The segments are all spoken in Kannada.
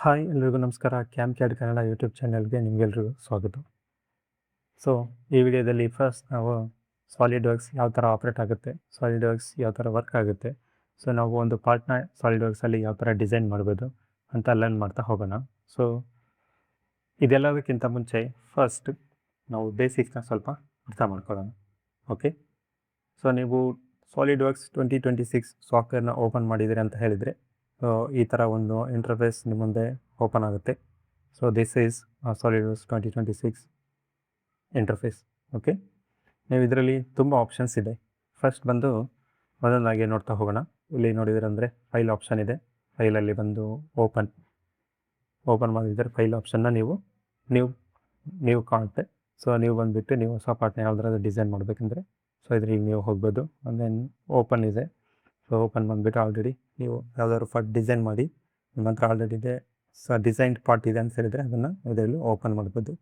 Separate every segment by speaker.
Speaker 1: ಹಾಯ್ ಎಲ್ರಿಗೂ ನಮಸ್ಕಾರ. ಕ್ಯಾಮ್ ಕ್ಯಾಡ್ ಕನ್ನಡ ಯೂಟ್ಯೂಬ್ ಚಾನಲ್ಗೆ ನಿಮಗೆಲ್ರಿಗೂ ಸ್ವಾಗತ. ಸೊ ಈ ವಿಡಿಯೋದಲ್ಲಿ ಫಸ್ಟ್ ನಾವು ಸಾಲಿಡ್ ವರ್ಕ್ಸ್ ಯಾವ ಥರ ಆಪ್ರೇಟ್ ಆಗುತ್ತೆ, ಸಾಲಿಡ್ ವರ್ಕ್ಸ್ ಯಾವ ಥರ ವರ್ಕ್ ಆಗುತ್ತೆ, ಸೊ ನಾವು ಒಂದು ಪಾರ್ಟ್ನ ಸಾಲಿಡ್ ವರ್ಕ್ಸಲ್ಲಿ ಯಾವ ಥರ ಡಿಸೈನ್ ಮಾಡ್ಬೋದು ಅಂತ ಲರ್ನ್ ಮಾಡ್ತಾ ಹೋಗೋಣ. ಸೊ ಇದೆಲ್ಲದಕ್ಕಿಂತ ಮುಂಚೆ ಫಸ್ಟ್ ನಾವು ಬೇಸಿಕ್ಸ್ನ ಸ್ವಲ್ಪ ಅರ್ಥ ಮಾಡ್ಕೊಳ್ಳೋಣ. ಓಕೆ, ಸೊ ನೀವು ಸಾಲಿಡ್ ವರ್ಕ್ಸ್ 2026 ಸಾಫ್ಟ್ವೇರ್ನ ಓಪನ್ ಮಾಡಿದ್ದೀರಿ ಅಂತ ಹೇಳಿದರೆ ಈ ಥರ ಒಂದು ಇಂಟರ್ಫೇಸ್ ನಿಮ್ಮ ಮುಂದೆ ಓಪನ್ ಆಗುತ್ತೆ. So this is solid works 2026 interface. Okay, ನೀವು ಇದರಲ್ಲಿ ತುಂಬ ಆಪ್ಷನ್ಸ್ ಇದೆ. ಫಸ್ಟ್ ಬಂದು ಒಂದೊಂದಾಗಿ ನೋಡ್ತಾ ಹೋಗೋಣ. ಇಲ್ಲಿ ನೋಡಿದರೆ ಅಂದರೆ ಫೈಲ್ ಆಪ್ಷನ್ ಇದೆ. ಫೈಲಲ್ಲಿ ಬಂದು ಓಪನ್ ಮಾಡಿದರೆ ಫೈಲ್ ಆಪ್ಷನ್ನ ನೀವು ಕಾಣುತ್ತೆ. ಸೊ ನೀವು ಬಂದುಬಿಟ್ಟು ನೀವು ಹೊಸ ಪಾರ್ಟ್ನ ಯಾವುದಾದ್ರೂ ಡಿಸೈನ್ ಮಾಡಬೇಕಂದ್ರೆ ಸೊ ಇದ್ರಿಗೆ ನೀವು ಹೋಗ್ಬೋದು. ಆ್ಯಂಡ್ ದೆನ್ ಓಪನ್ ಇದೆ. ಸೊ ಓಪನ್ ಬಂದುಬಿಟ್ಟು ಆಲ್ರೆಡಿ ನೀವು ಯಾವುದಾದ್ರು ಪಾರ್ಟ್ ಡಿಸೈನ್ ಮಾಡಿ ನಿಮ್ಮ ಹತ್ರ ಆಲ್ರೆಡಿ ಇದೆ, ಸೊ ಡಿಸೈನ್ಡ್ ಪಾರ್ಟ್ ಇದೆ ಅಂತ ಹೇಳಿದರೆ ಅದನ್ನು ಇದರಲ್ಲಿ ಓಪನ್ ಮಾಡ್ಬೋದು.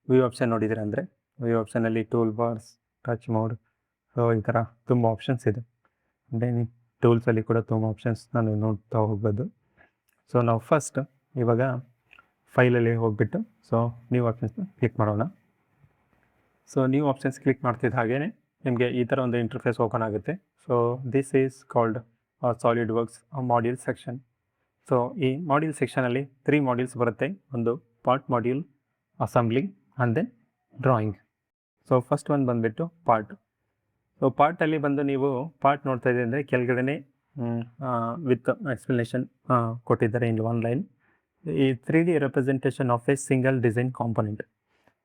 Speaker 1: ವ್ಯೂ ಆಪ್ಷನ್ ನೋಡಿದರೆ ಅಂದರೆ ವ್ಯೂ ಆಪ್ಷನಲ್ಲಿ tool bars, touch mode, so ಈ ಥರ ತುಂಬ ಆಪ್ಷನ್ಸ್ ಇದೆ. ದೆನ್ ಟೂಲ್ಸಲ್ಲಿ ಕೂಡ ತುಂಬ ಆಪ್ಷನ್ಸ್ ನಾನು ನೋಡ್ತಾ ಹೋಗ್ಬೋದು. ಸೊ ನಾವು ಫಸ್ಟ್ ಇವಾಗ ಫೈಲಲ್ಲಿ ಹೋಗಿಬಿಟ್ಟು ಸೊ ನ್ಯೂ ಆಪ್ಷನ್ಸ್ನ ಕ್ಲಿಕ್ ಮಾಡೋಣ. ಸೊ ನ್ಯೂ ಆಪ್ಷನ್ಸ್ ಕ್ಲಿಕ್ ಮಾಡ್ತಿದ್ದ ಹಾಗೇ ನಿಮಗೆ ಈ ಥರ ಒಂದು ಇಂಟರ್ಫೇಸ್ ಓಪನ್ ಆಗುತ್ತೆ. So this is called SolidWorks module section. So ಈ ಮಾಡ್ಯೂಲ್ ಸೆಕ್ಷನಲ್ಲಿ 3 ಮಾಡ್ಯೂಲ್ಸ್ ಬರುತ್ತೆ. ಒಂದು part module, assembly and then drawing. So first ಒಂದು ಬಂದುಬಿಟ್ಟು ಪಾರ್ಟ್. ಸೊ ಪಾರ್ಟಲ್ಲಿ ಬಂದು ನೀವು ಪಾರ್ಟ್ ನೋಡ್ತಾ ಇದ್ದೀರಿ ಅಂದರೆ ಕೆಳಗಡೆ ವಿತ್ ಎಕ್ಸ್ಪ್ಲನೇಷನ್ ಕೊಟ್ಟಿದ್ದಾರೆ ಇನ್ ಒನ್ ಲೈನ್. ಈ 3D representation of a single design component.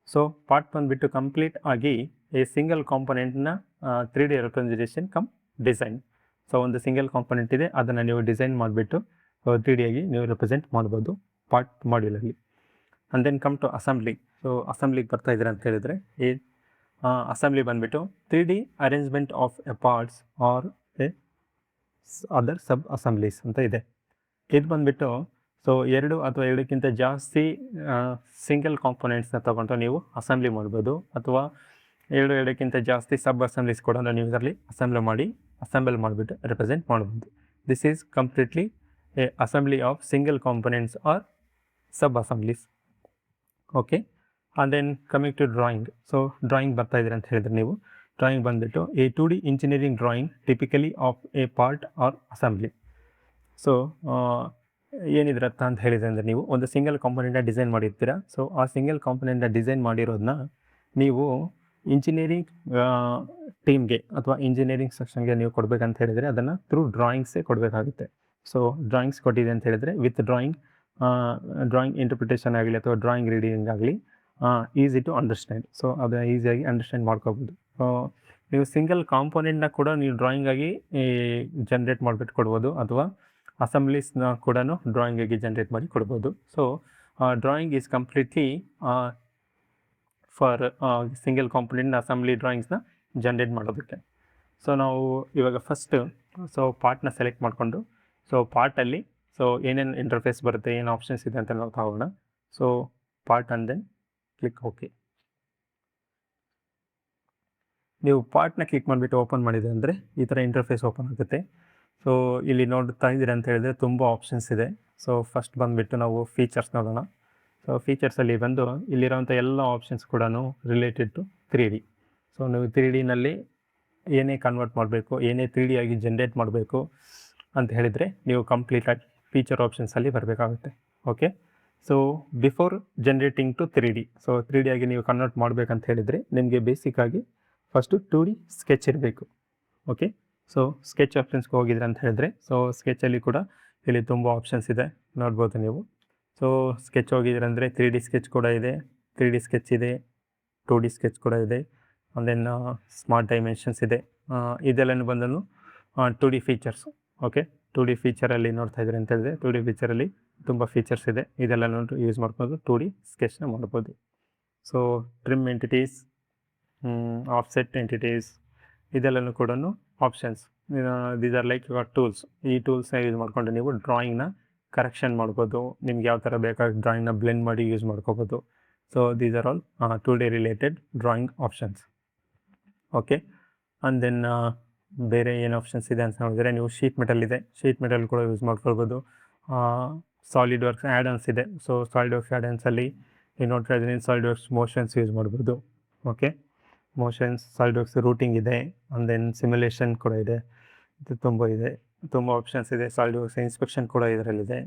Speaker 1: So part ಬಂದುಬಿಟ್ಟು ಕಂಪ್ಲೀಟ್ ಆಗಿ ಈ ಸಿಂಗಲ್ ಕಾಂಪೊನೆಂಟ್ನ 3D representation come design. So ಒಂದು ಸಿಂಗಲ್ ಕಾಂಪೊನೆಂಟ್ ಇದೆ, ಅದನ್ನು ನೀವು ಡಿಸೈನ್ ಮಾಡಿಬಿಟ್ಟು 3D ಆಗಿ ನೀವು ರೆಪ್ರೆಸೆಂಟ್ ಮಾಡ್ಬೋದು ಪಾರ್ಟ್ ಮಾಡ್ಯೂಲಲ್ಲಿ. And then come to assembly. So ಅಸೆಂಬ್ಲಿಗೆ ಬರ್ತಾ ಇದ್ದೀರ ಅಂತ ಹೇಳಿದರೆ ಈ ಅಸೆಂಬ್ಲಿ ಬಂದುಬಿಟ್ಟು 3D arrangement of a parts or a other sub assemblies ಅಂತ ಇದೆ. ಇದು ಬಂದುಬಿಟ್ಟು ಸೊ 2 ಅಥವಾ 2ಕ್ಕಿಂತ ಜಾಸ್ತಿ ಸಿಂಗಲ್ ಕಾಂಪೊನೆಂಟ್ಸ್ನ ತೊಗೊಂಡು ನೀವು ಅಸೆಂಬ್ಲಿ ಮಾಡ್ಬೋದು, ಅಥವಾ 2ಕ್ಕಿಂತ ಜಾಸ್ತಿ ಸಬ್ ಅಸೆಂಬ್ಲೀಸ್ ಕೂಡ ನೀವು ಇದರಲ್ಲಿ ಅಸೆಂಬಲ್ ಮಾಡಿಬಿಟ್ಟು ರೆಪ್ರೆಸೆಂಟ್ ಮಾಡ್ಬೋದು. This is completely a assembly of single components or sub assemblies. Okay, and then coming to drawing. So drawing ಬರ್ತಾ ಇದ್ದೀರಿ ಅಂತ ಹೇಳಿದರೆ ನೀವು ಡ್ರಾಯಿಂಗ್ ಬಂದುಬಿಟ್ಟು a 2D engineering drawing typically of a part or assembly. So ಏನಿದ್ರ ಅರ್ಥ ಅಂತ ಹೇಳಿದ್ರೆ ಅಂದರೆ ನೀವು ಒಂದು ಸಿಂಗಲ್ ಕಾಂಪೊನೆಂಟ್ನ ಡಿಸೈನ್ ಮಾಡಿರ್ತೀರ. ಸೊ ಆ ಸಿಂಗಲ್ ಕಾಂಪೊನೆಂಟ್ನ ಡಿಸೈನ್ ಮಾಡಿರೋದನ್ನ ನೀವು ಇಂಜಿನಿಯರಿಂಗ್ ಟೀಮ್ಗೆ ಅಥವಾ ಇಂಜಿನಿಯರಿಂಗ್ ಸೆಕ್ಷನ್ಗೆ ನೀವು ಕೊಡಬೇಕಂತ ಹೇಳಿದರೆ ಅದನ್ನು ಥ್ರೂ ಡ್ರಾಯಿಂಗ್ಸೇ ಕೊಡಬೇಕಾಗುತ್ತೆ. ಸೊ ಡ್ರಾಯಿಂಗ್ಸ್ ಕೊಟ್ಟಿದೆ ಅಂತ ಹೇಳಿದರೆ ವಿತ್ ಡ್ರಾಯಿಂಗ್ ಇಂಟರ್ಪ್ರಿಟೇಷನ್ ಆಗಲಿ ಅಥವಾ ಡ್ರಾಯಿಂಗ್ ರೀಡಿಂಗ್ ಆಗಲಿ ಈಸಿ ಟು ಅಂಡರ್ಸ್ಟ್ಯಾಂಡ್. ಸೊ ಅದನ್ನು ಈಸಿಯಾಗಿ ಅಂಡರ್ಸ್ಟ್ಯಾಂಡ್ ಮಾಡ್ಕೋಬೋದು. ನೀವು ಸಿಂಗಲ್ ಕಾಂಪೊನೆಂಟ್ನ ಕೂಡ ನೀವು ಡ್ರಾಯಿಂಗಾಗಿ ಜನ್ರೇಟ್ ಮಾಡಿಬಿಟ್ಟು ಕೊಡ್ಬೋದು, ಅಥವಾ ಅಸೆಂಬ್ಲೀಸ್ನ ಕೂಡ ಡ್ರಾಯಿಂಗಾಗಿ ಜನ್ರೇಟ್ ಮಾಡಿ ಕೊಡ್ಬೋದು. So drawing is completely for single ಕಾಂಪೊನೆಂಟ್ನ ಅಸೆಂಬ್ಲಿ ಡ್ರಾಯಿಂಗ್ಸ್ನ ಜನ್ರೇಟ್ ಮಾಡೋದಕ್ಕೆ. ಸೊ ನಾವು ಇವಾಗ ಫಸ್ಟ್ ಸೊ ಪಾರ್ಟ್ನ ಸೆಲೆಕ್ಟ್ ಮಾಡಿಕೊಂಡು ಸೊ ಪಾರ್ಟಲ್ಲಿ ಸೊ ಏನೇನು ಇಂಟರ್ಫೇಸ್ ಬರುತ್ತೆ, ಏನು ಆಪ್ಷನ್ಸ್ ಇದೆ ಅಂತ ನೋಡ್ತಾ ಹೋಗೋಣ. So part and then click okay. ನೀವು ಪಾರ್ಟ್ನ ಕ್ಲಿಕ್ ಮಾಡಿಬಿಟ್ಟು ಓಪನ್ ಮಾಡಿದೆ ಅಂದರೆ ಈ ಥರ ಇಂಟರ್ಫೇಸ್ ಓಪನ್ ಆಗುತ್ತೆ. ಸೊ ಇಲ್ಲಿ ನೋಡ್ತಾ ಇದ್ದೀರಿ ಅಂತ ಹೇಳಿದ್ರೆ ತುಂಬ ಆಪ್ಷನ್ಸ್ ಇದೆ. ಸೊ ಫಸ್ಟ್ ಬಂದುಬಿಟ್ಟು ನಾವು ಫೀಚರ್ಸ್ ನೋಡೋಣ. ಸೊ ಫೀಚರ್ಸಲ್ಲಿ ಬಂದು ಇಲ್ಲಿರೋಂಥ ಎಲ್ಲ ಆಪ್ಷನ್ಸ್ ಕೂಡ ರಿಲೇಟೆಡ್ ಟು 3D. ಸೊ ನೀವು 3Dನಲ್ಲಿ ಏನೇ ಕನ್ವರ್ಟ್ ಮಾಡಬೇಕು, ಏನೇ 3D ಆಗಿ ಜನ್ರೇಟ್ ಮಾಡಬೇಕು ಅಂತ ಹೇಳಿದರೆ ನೀವು ಕಂಪ್ಲೀಟಾಗಿ ಫೀಚರ್ ಆಪ್ಷನ್ಸಲ್ಲಿ ಬರಬೇಕಾಗುತ್ತೆ. Okay, so before generating to 3D, so 3D ಆಗಿ ನೀವು ಕನ್ವರ್ಟ್ ಮಾಡಬೇಕಂತ ಹೇಳಿದರೆ ನಿಮಗೆ ಬೇಸಿಕ್ಕಾಗಿ ಫಸ್ಟು 2D ಸ್ಕೆಚ್ ಇರಬೇಕು. ಓಕೆ, ಸೊ ಸ್ಕೆಚ್ ಆಪ್ಷನ್ಸ್ಗೆ ಹೋಗಿದ್ರೆ ಅಂತ ಹೇಳಿದ್ರೆ ಸೊ ಸ್ಕೆಚಲ್ಲಿ ಕೂಡ ಇಲ್ಲಿ ತುಂಬ ಆಪ್ಷನ್ಸ್ ಇದೆ, ನೋಡ್ಬೋದು ನೀವು. ಸೊ ಸ್ಕೆಚ್ ಹೋಗಿದ್ರೆ ಅಂದರೆ 3D ಸ್ಕೆಚ್ ಕೂಡ ಇದೆ, 3D ಸ್ಕೆಚ್ ಇದೆ, 2D ಸ್ಕೆಚ್ ಕೂಡ ಇದೆ, ಆ್ಯಂಡ್ ದೆನ್ ಸ್ಮಾರ್ಟ್ ಡೈಮೆನ್ಷನ್ಸ್ ಇದೆ. ಇದೆಲ್ಲನೂ ಬಂದನು 2D ಫೀಚರ್ಸ್. ಓಕೆ, 2D ಫೀಚರಲ್ಲಿ ನೋಡ್ತಾ ಇದ್ದಾರೆ ಅಂತ ಹೇಳಿದ್ರೆ 2D ಫೀಚರಲ್ಲಿ ತುಂಬ ಫೀಚರ್ಸ್ ಇದೆ. ಇದೆಲ್ಲನೂ ಯೂಸ್ ಮಾಡ್ಬೋದು 2D ಸ್ಕೆಚ್ನ ಮಾಡ್ಬೋದು. So trim entities, offset entities, ಇದೆಲ್ಲನೂ ಕೂಡ options. These are like your tools. ಈ ಟೂಲ್ಸ್ನ ಯೂಸ್ ಮಾಡಿಕೊಂಡು ನೀವು ಡ್ರಾಯಿಂಗ್ನ ಕರೆಕ್ಷನ್ ಮಾಡ್ಬೋದು, ನಿಮ್ಗೆ ಯಾವ ಥರ ಬೇಕಾದ ಡ್ರಾಯಿಂಗ್ನ ಬ್ಲೆಂಡ್ ಮಾಡಿ ಯೂಸ್ ಮಾಡ್ಕೋಬೋದು. So these are all 2D related drawing options. Okay, and then ಬೇರೆ ಏನು ಆಪ್ಷನ್ಸ್ ಇದೆ ಅಂತ ನೋಡಿದರೆ ನೀವು ಶೀಟ್ ಮೆಟಲ್ ಇದೆ, ಶೀಟ್ ಮೆಟಲ್ ಕೂಡ ಯೂಸ್ ಮಾಡ್ಕೊಳ್ಬೋದು. ಸಾಲಿಡ್ ವರ್ಕ್ಸ್ ಆ್ಯಡನ್ಸ್ ಇದೆ. ಸೊ ಸಾಲಿಡ್ ವರ್ಕ್ಸ್ ಆ್ಯಡನ್ಸಲ್ಲಿ ನೀವು ನೋಡ್ತಾ ಇದ್ದೀನಿ ಸಾಲಿಡ್ ವರ್ಕ್ಸ್ ಮೋಷನ್ಸ್ ಯೂಸ್ ಮಾಡ್ಬೋದು. Okay, motions, SolidWorks routing ಇದೆ, ಆ್ಯಂಡ್ ದೆನ್ ಸಿಮ್ಯುಲೇಷನ್ ಕೂಡ ಇದೆ. ಇದು ತುಂಬ ಆಪ್ಷನ್ಸ್ ಇದೆ. ಸಾಲಿಡ್ ವರ್ಕ್ಸ್ ಇನ್ಸ್ಪೆಕ್ಷನ್ ಕೂಡ ಇದರಲ್ಲಿದೆ.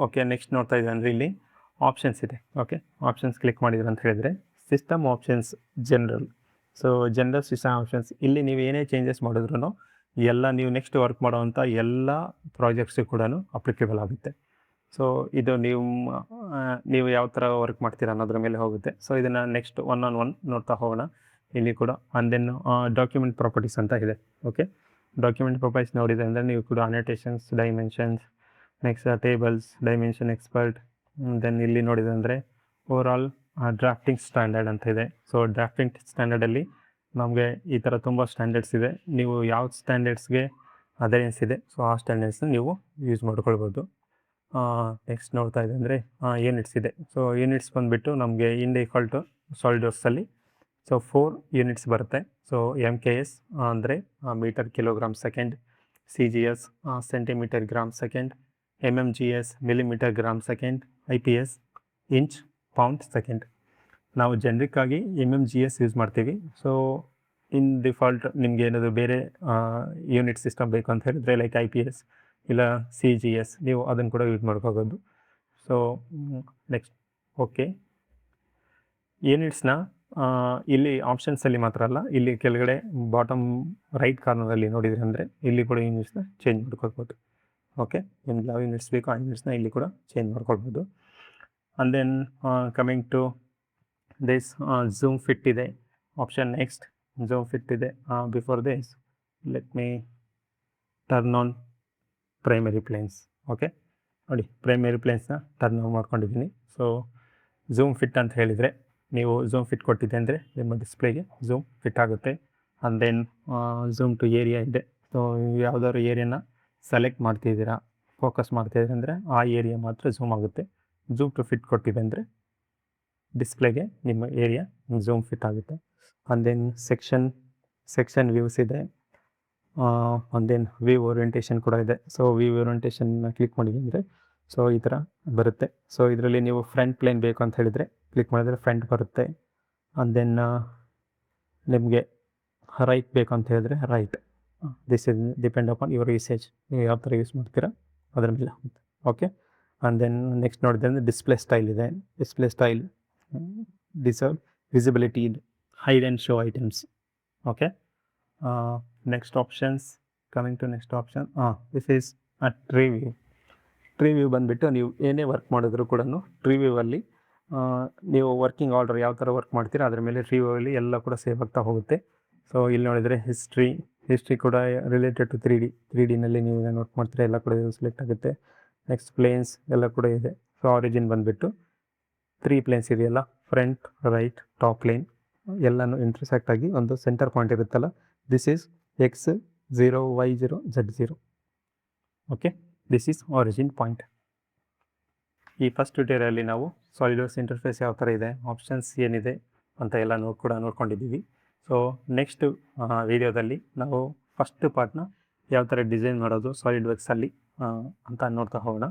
Speaker 1: ಓಕೆ, ನೆಕ್ಸ್ಟ್ ನೋಡ್ತಾ ಇದ್ದೀವಿ ಅಂದರೆ ಇಲ್ಲಿ ಆಪ್ಷನ್ಸ್ ಇದೆ. ಓಕೆ, ಆಪ್ಷನ್ಸ್ ಕ್ಲಿಕ್ ಮಾಡಿದ್ರೆ ಅಂತ ಹೇಳಿದರೆ system options general. So general system options, ಇಲ್ಲಿ ನೀವು ಏನೇ ಚೇಂಜಸ್ ಮಾಡಿದ್ರು ಎಲ್ಲ ನೀವು ನೆಕ್ಸ್ಟ್ ವರ್ಕ್ ಮಾಡೋವಂಥ ಎಲ್ಲ ಪ್ರಾಜೆಕ್ಟ್ಸಿಗೆ ಕೂಡ ಅಪ್ಲಿಕೇಬಲ್ ಆಗುತ್ತೆ. ಸೊ ಇದು ನೀವು ಯಾವ ಥರ ವರ್ಕ್ ಮಾಡ್ತೀರಾ ಅನ್ನೋದ್ರ ಮೇಲೆ ಹೋಗುತ್ತೆ. ಸೊ ಇದನ್ನು ನೆಕ್ಸ್ಟ್ ಒನ್ ನೋಡ್ತಾ ಹೋಗೋಣ ಇಲ್ಲಿ ಕೂಡ. ಆ್ಯಂಡ್ ದೆನ್ ಡಾಕ್ಯುಮೆಂಟ್ ಪ್ರಾಪರ್ಟೀಸ್ ಅಂತ ಇದೆ. ಓಕೆ, ಡಾಕ್ಯುಮೆಂಟ್ ಪ್ರಾಪರ್ಟೀಸ್ ನೋಡಿದೆ ಅಂದರೆ ನೀವು ಕೂಡ annotations, dimensions, next tables, dimension expert, then ಇಲ್ಲಿ ನೋಡಿದೆ ಅಂದರೆ ಓವರಾಲ್ ಡ್ರಾಫ್ಟಿಂಗ್ ಸ್ಟ್ಯಾಂಡರ್ಡ್ ಅಂತ ಇದೆ. ಸೊ ಡ್ರಾಫ್ಟಿಂಗ್ ಸ್ಟ್ಯಾಂಡರ್ಡಲ್ಲಿ ನಮಗೆ ಈ ಥರ ತುಂಬ ಸ್ಟ್ಯಾಂಡರ್ಡ್ಸ್ ಇದೆ. ನೀವು ಯಾವ ಸ್ಟ್ಯಾಂಡರ್ಡ್ಸ್ಗೆ ಅದೇನ್ಸ್ ಇದೆ ಸೊ ಆ ಸ್ಟ್ಯಾಂಡರ್ಡ್ಸ್ನ ನೀವು ಯೂಸ್ ಮಾಡ್ಕೊಳ್ಬೋದು. ನೆಕ್ಸ್ಟ್ ನೋಡ್ತಾ ಇದೆ ಅಂದರೆ ಯೂನಿಟ್ಸ್ ಇದೆ. ಸೊ ಯೂನಿಟ್ಸ್ ಬಂದುಬಿಟ್ಟು ನಮಗೆ ಇನ್ ಡಿಫಾಲ್ಟು ಸಾಲಿಡ್ ವರ್ಕ್ಸಲ್ಲಿ ಸೊ 4 ಯೂನಿಟ್ಸ್ ಬರುತ್ತೆ. ಸೊ MKS ಅಂದರೆ metre kilogram second, CGS centimetre gram second, MMGS millimetre gram second, IPS inch pound second. ನಾವು ಜನರಿಕ್ಕಾಗಿ MMGS ಯೂಸ್ ಮಾಡ್ತೀವಿ. ಸೊ ಇನ್ ಡಿಫಾಲ್ಟ್ ನಿಮಗೆ ಏನಾದರೂ ಬೇರೆ ಯೂನಿಟ್ ಸಿಸ್ಟಮ್ ಬೇಕು ಅಂತ ಹೇಳಿದರೆ ಲೈಕ್ IPS ಇಲ್ಲ CGS, ನೀವು ಅದನ್ನು ಕೂಡ ಯೂಸ್ ಮಾಡ್ಕೋಬೋದು. ಸೊ ನೆಕ್ಸ್ಟ್ ಓಕೆ, ಯೂನಿಟ್ಸ್ನ ಇಲ್ಲಿ ಆಪ್ಷನ್ಸಲ್ಲಿ ಮಾತ್ರ ಅಲ್ಲ, ಇಲ್ಲಿ ಕೆಳಗಡೆ ಬಾಟಮ್ ರೈಟ್ ಕಾರ್ನರಲ್ಲಿ ನೋಡಿದರೆ ಅಂದರೆ ಇಲ್ಲಿ ಕೂಡ ಯೂನಿಟ್ಸ್ನ ಚೇಂಜ್ ಮಾಡ್ಕೊಳ್ಬೋದು. ಓಕೆ, ನಿಮ್ಗೆ ಯಾವ ಯೂನಿಟ್ಸ್ ಬೇಕು ಆ ಯೂನಿಟ್ಸ್ನ ಇಲ್ಲಿ ಕೂಡ ಚೇಂಜ್ ಮಾಡ್ಕೊಳ್ಬೋದು. And then coming to this zoom fit ಇದೆ ಆಪ್ಷನ್. ನೆಕ್ಸ್ಟ್ ಝೂಮ್ ಫಿಟ್ ಇದೆ. Before this let me turn on primary planes. Okay, ನೋಡಿ ಪ್ರೈಮರಿ ಪ್ಲೇನ್ಸ್ನ ಟರ್ನ್ ಆನ್ ಮಾಡ್ಕೊಂಡಿದ್ದೀನಿ. ಸೊ ಝೂಮ್ ಫಿಟ್ ಅಂತ ಹೇಳಿದರೆ ನೀವು ಝೂಮ್ ಫಿಟ್ ಕೊಟ್ಟಿದ್ದೆ ಅಂದರೆ ನಿಮ್ಮ ಡಿಸ್ಪ್ಲೇಗೆ ಝೂಮ್ ಫಿಟ್ ಆಗುತ್ತೆ. And then zoom to area ಇದೆ. ಸೊ ಯಾವುದಾದ್ರು ಏರಿಯಾನ ಸೆಲೆಕ್ಟ್ ಮಾಡ್ತಿದ್ದೀರಾ, ಫೋಕಸ್ ಮಾಡ್ತಾಯಿದ್ರೆ ಅಂದರೆ ಆ ಏರಿಯಾ ಮಾತ್ರ ಝೂಮ್ ಆಗುತ್ತೆ. ಝೂಮ್ ಟು ಫಿಟ್ ಕೊಟ್ಟಿದೆ ಅಂದರೆ ಡಿಸ್ಪ್ಲೇಗೆ ನಿಮ್ಮ ಏರಿಯಾ ಝೂಮ್ ಫಿಟ್ ಆಗುತ್ತೆ. ಆ್ಯಂಡ್ ದೆನ್ ಸೆಕ್ಷನ್ ವ್ಯೂಸ್ ಇದೆ. ಆ್ಯಂಡ್ ದೆನ್ ವ್ಯೂ ಓರಿಯೆಂಟೇಷನ್ ಕೂಡ ಇದೆ. ಸೊ ವ್ಯೂ ಓರಿಯೆಂಟೇಷನ್ನ ಕ್ಲಿಕ್ ಮಾಡಿದ್ವಿ ಅಂದರೆ ಸೊ ಈ ಥರ ಬರುತ್ತೆ. ಸೊ ಇದರಲ್ಲಿ ನೀವು ಫ್ರಂಟ್ ಪ್ಲೇನ್ ಬೇಕು ಅಂತ ಹೇಳಿದರೆ ಕ್ಲಿಕ್ ಮಾಡಿದರೆ ಫ್ರಂಟ್ ಬರುತ್ತೆ. ಆ್ಯಂಡ್ ದೆನ್ ನಿಮಗೆ ರೈಟ್ ಬೇಕು ಅಂತ ಹೇಳಿದ್ರೆ right. This is depend upon your usage, ನೀವು ಯಾವ ಥರ ಯೂಸ್ ಮಾಡ್ತೀರಾ ಅದರ ಮೇಲೆ ಆಗುತ್ತೆ. ಓಕೆ, ಆ್ಯಂಡ್ ದೆನ್ ನೆಕ್ಸ್ಟ್ ನೋಡಿದೆ ಅಂದರೆ ಡಿಸ್ಪ್ಲೇ ಸ್ಟೈಲ್ ಇದೆ. Display style deserve visibility, hide and show items. Okay, next options, coming to next option. This is tree view. Tree view ಬಂದುಬಿಟ್ಟು ನೀವು ಏನೇ ವರ್ಕ್ ಮಾಡಿದ್ರು ಕೂಡ ಟ್ರೀ ವ್ಯೂವಲ್ಲಿ ನೀವು ವರ್ಕಿಂಗ್ ಆರ್ಡರ್ ಯಾವ ಥರ ವರ್ಕ್ ಮಾಡ್ತೀರಾ ಅದರ ಮೇಲೆ ಟ್ರೀ ವ್ಯೂವಲ್ಲಿ ಎಲ್ಲ ಕೂಡ ಸೇವ್ ಆಗ್ತಾ ಹೋಗುತ್ತೆ. ಸೊ ಇಲ್ಲಿ ನೋಡಿದರೆ ಹಿಸ್ಟ್ರಿ ಕೂಡ ರಿಲೇಟೆಡ್ ಟು 3Dನಲ್ಲಿ ನೀವು ಏನು ವರ್ಕ್ ಮಾಡ್ತೀರಾ ಎಲ್ಲ ಕೂಡ ಸೆಲೆಕ್ಟ್ ಆಗುತ್ತೆ. ನೆಕ್ಸ್ಟ್ ಪ್ಲೇನ್ಸ್ ಎಲ್ಲ ಕೂಡ ಇದೆ. ಸೊ ಆರಿಜಿನ್ ಬಂದುಬಿಟ್ಟು 3 ಪ್ಲೇನ್ಸ್ ಇದೆಯಲ್ಲ, ಫ್ರಂಟ್, ರೈಟ್, ಟಾಪ್ ಪ್ಲೇನ್ ಎಲ್ಲನೂ ಇಂಟರ್ಸೆಕ್ಟ್ ಆಗಿ ಒಂದು ಸೆಂಟರ್ ಪಾಯಿಂಟ್ ಇರುತ್ತಲ್ಲ, this is X0, Y0, Z0. Okay, this is origin point. ಈ ಫಸ್ಟ್ ಟ್ಯೂಟೋರಿಯಲಲ್ಲಿ ನಾವು ಸಾಲಿಡ್ ವರ್ಕ್ಸ್ ಇಂಟರ್ಫೇಸ್ ಯಾವ ಥರ ಇದೆ, ಆಪ್ಷನ್ಸ್ ಏನಿದೆ ಅಂತ ಎಲ್ಲ ನೋಡ್ಕೊಂಡಿದ್ದೀವಿ. ಸೊ ನೆಕ್ಸ್ಟ್ ವಿಡಿಯೋದಲ್ಲಿ ನಾವು ಫಸ್ಟ್ ಪಾರ್ಟ್ನ ಯಾವ ಥರ ಡಿಸೈನ್ ಮಾಡೋದು ಸಾಲಿಡ್ ವರ್ಕ್ಸಲ್ಲಿ ಅಂತ ನೋಡ್ತಾ ಹೋಗೋಣ.